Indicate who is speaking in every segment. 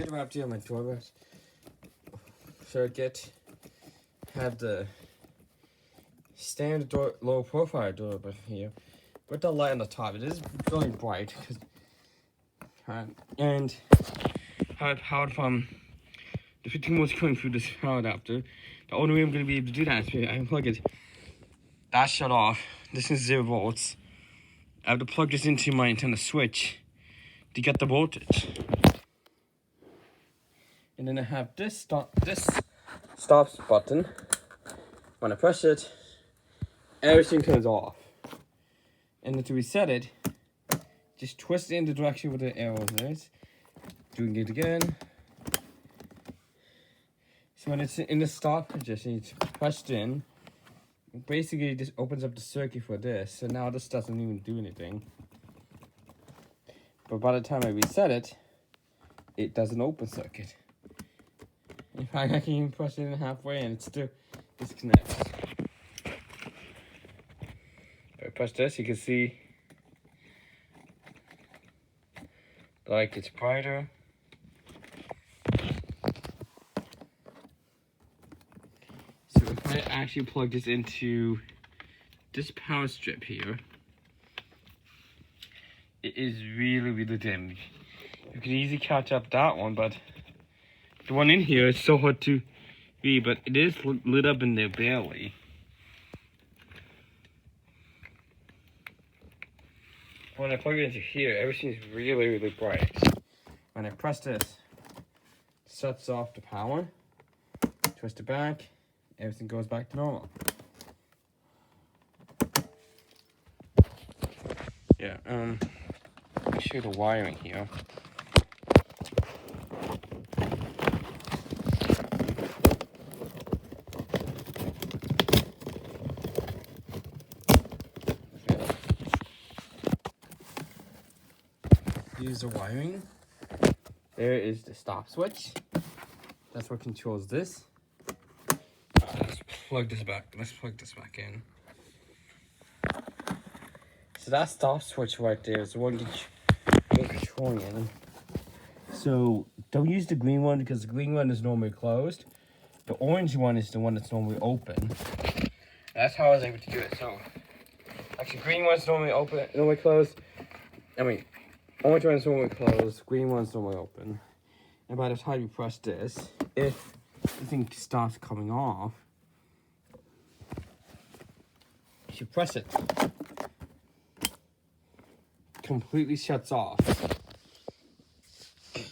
Speaker 1: it wrapped here on my doorbell circuit. Have the standard low profile doorbell here, with the light on the top. It is really bright and how it powered from the 15 volts coming through this power adapter. The only way I'm going to be able to do that is I can plug it. That's shut off. This is 0 volts. I have to plug this into my antenna switch to get the voltage. And then I have this stops button. When I press it, everything turns off. And then to reset it, just twist it in the direction where the arrow is. Doing it again. So when it's in the stop position, it's pressed in. It basically just opens up the circuit for this. So now this doesn't even do anything. But by the time I reset it, it does an open circuit. In fact, I can even press it in halfway and it still disconnects. If I press this, you can see the light gets brighter. So if I actually plug this into this power strip here, it is really dim. You can easily catch up that one, but the one in here is so hard to read, but it is lit up in there barely. When I plug it into here, everything's really bright. When I press this, it shuts off the power, twist it back, everything goes back to normal. Yeah, let me show you the wiring here. Here's the wiring. There is the stop switch. That's what controls this. Let's plug this back. Let's plug this back in. So that stop switch right there is the one you're controlling it. So don't use the green one because the green one is normally closed. The orange one is the one that's normally open. That's how I was able to do it. So actually, green one's normally open, normally closed. Orange one's normally closed, green one's normally open. And by the time you press this, if the thing starts coming off, if you press it, completely shuts off. If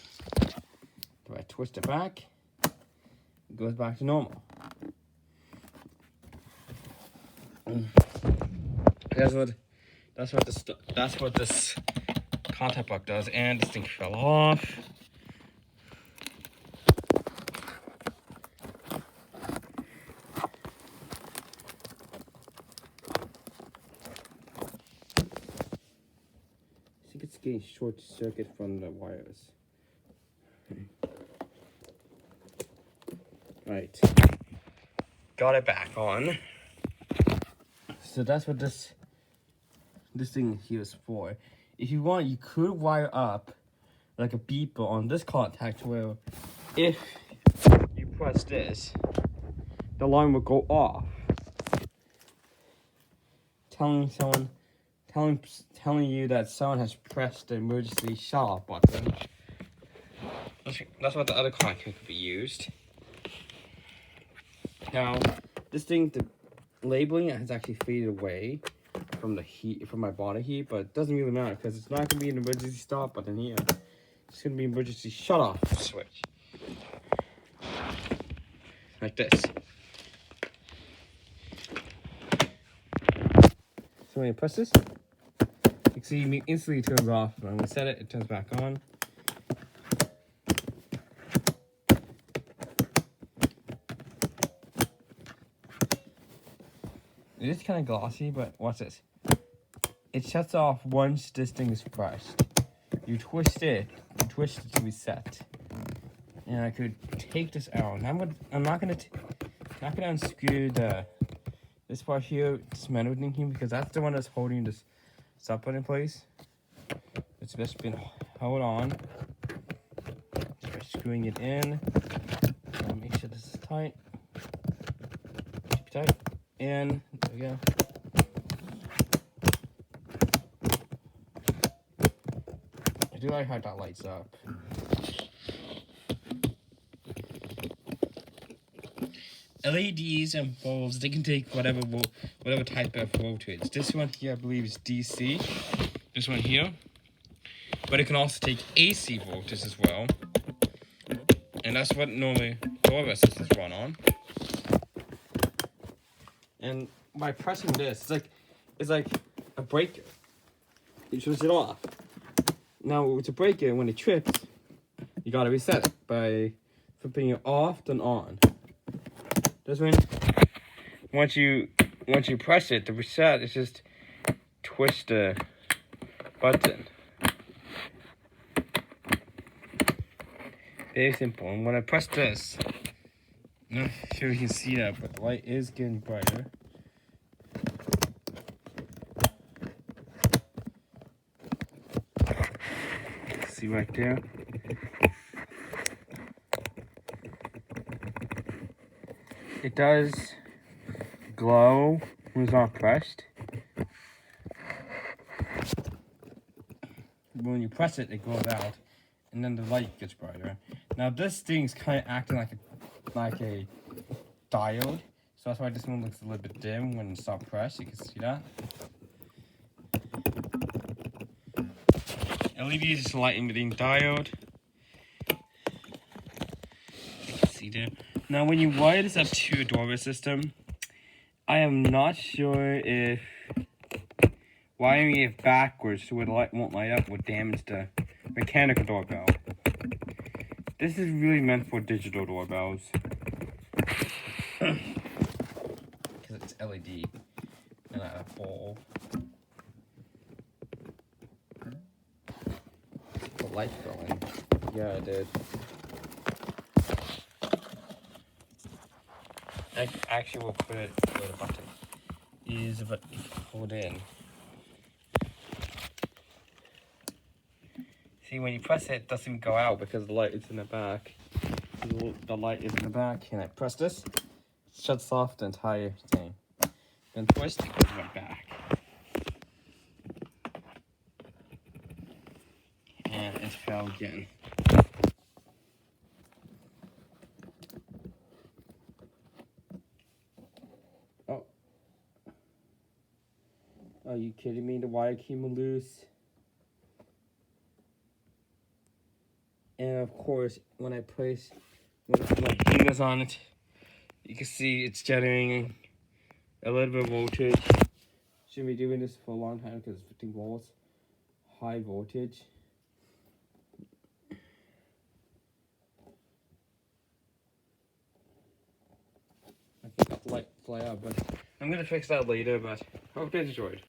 Speaker 1: I twist it back, it goes back to normal. That's what this contact block does, and this thing fell off. I think it's getting short circuit from the wires. Right, got it back on. So that's what this thing here is for. If you want, you could wire up like a beeper on this contact where if you press this, the alarm will go off, telling you that someone has pressed the emergency shut-off button. That's what the other contact could be used. Now, this thing, the labeling has actually faded away from the heat, from my body heat, but it doesn't really matter because it's not going to be an emergency stop button here. It's going to be an emergency shut off switch. Like this. So when you press this, you can see it instantly turns off. When we set it, it turns back on. It is kind of glossy, but watch this. It shuts off once this thing is pressed. You twist it to reset. And I could take this out. And I'm not gonna unscrew this part here, this metal thing here, because that's the one that's holding this stop button in place. It's just been held on. screwing it in. Make sure this is tight. Keep it tight. And there we go. I do like how that lights up. LEDs and bulbs, they can take whatever type of voltage. This one here, I believe, is DC. This one here. But it can also take AC voltage as well. And that's what normally doorbell systems run on. And by pressing this, it's like a breaker. You switch it off. Now with a breaker, when it trips, you gotta reset it by flipping it off then on. This one, once you press it to reset, it's just twist the button. Very simple. And when I press this, I'm not sure you can see that, but the light is getting brighter. See right there? It does glow when it's not pressed. When you press it, it goes out, and then the light gets brighter. Now this thing's kind of acting like a diode, so that's why this one looks a little bit dim when it's not pressed. You can see that. LED is just a light emitting diode. You can see there. Now when you wire this up to a doorbell system, I am not sure if wiring it backwards so the light won't light up would damage the mechanical doorbell. This is really meant for digital doorbells. Because it's LED and not a bulb. The light going. Yeah, it did. I actually will put it where the button is, but you can hold in. See, when you press it, it doesn't go out because the light is in the back. The light is in the back, and I press this, it shuts off the entire thing. Then twist, it goes right back. And it fell again. Oh. Are you kidding me? The wire came loose. And of course, when I place my fingers on it, you can see it's generating a little bit of voltage. Shouldn't be doing this for a long time because it's 15 volts, high voltage. I think I'll fly out, but I'm gonna fix that later. But I hope you enjoyed.